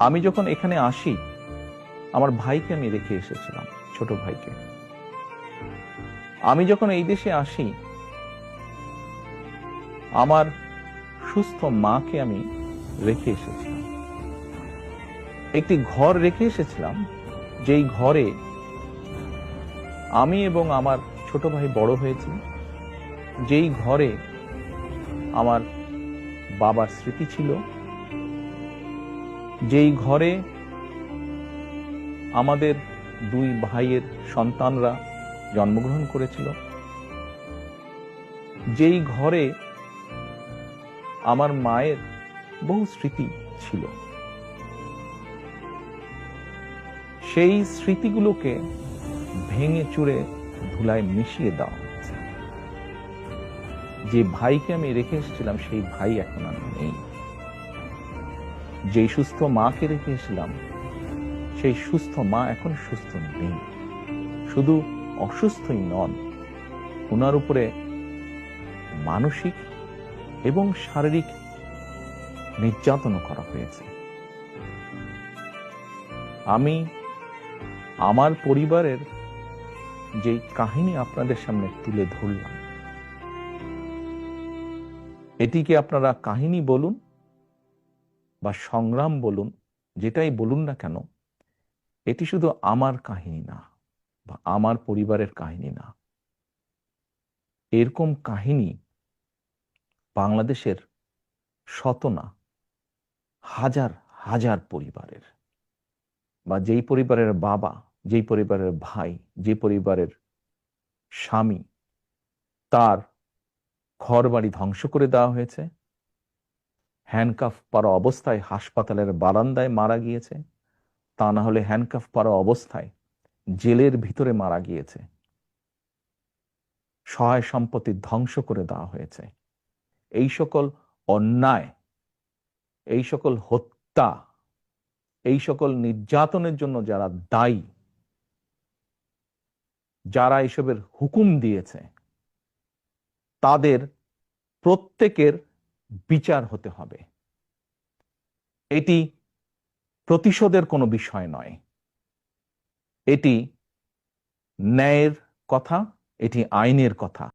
আমি যখন এখানে আসি, আমার ভাইকে আমি রেখে এসেছিলাম, ছোট ভাইকে। আমি যখন এই দেশে আসি, আমার সুস্থ মাকে আমি রেখে এসেছিলাম। একটি ঘর রেখে এসেছিলাম, যেই ঘরে আমি এবং আমার ছোট ভাই বড় হয়েছি, যেই ঘরে আমার বাবার স্মৃতি ছিল, যেই ঘরে আমাদের দুই ভাইয়ের সন্তানরা জন্মগ্রহণ করেছিল, যেই ঘরে আমার মায়ের বহু স্মৃতি ছিল, সেই স্মৃতিগুলোকে ভেঙে চুরে ধুলায় মিশিয়ে দেওয়া হয়েছে। যে ভাইকে আমি রেখে এসেছিলাম, সেই ভাই এখন আর নেই। যেই সুস্থ মাকে রেখে এসেছিলাম, সেই সুস্থ মা এখন সুস্থ নেই। শুধু অসুস্থই নন, ওনার উপরে মানসিক এবং শারীরিক নির্যাতনও করা হয়েছে। আমি আমার পরিবারের যে কাহিনী আপনাদের সামনে তুলে ধরলাম, এটিকে আপনারা কাহিনী বলুন বা সংগ্রাম বলুন, যেটাই বলুন না কেন, এটি শুধু আমার কাহিনী না বা আমার পরিবারের কাহিনী না। এরকম কাহিনী বাংলাদেশের শত না হাজার হাজার পরিবারের, বা যেই পরিবারের বাবা, যেই পরিবারের ভাই, যে পরিবারের স্বামী, তার ঘর বাড়ি ধ্বংস করে দেওয়া হয়েছে, হ্যান্ডকাফ পরা অবস্থায় হাসপাতালের বারান্দায় মারা গিয়েছে, তা না হলে হ্যান্ডকাফ পরা অবস্থায় জেলের ভিতরে মারা গিয়েছে, সহায় সম্পত্তি ধ্বংস করে দেওয়া হয়েছে। এই সকল অন্যায়, এই সকল হত্যা, এই সকল নির্যাতনের জন্য যারা দায়ী, যারা এসবের হুকুম দিয়েছে, তাদের প্রত্যেকের বিচার হতে হবে। এটি প্রতিশোধের কোনো বিষয় নয়, এটি ন্যায়ের কথা, এটি আইনের কথা।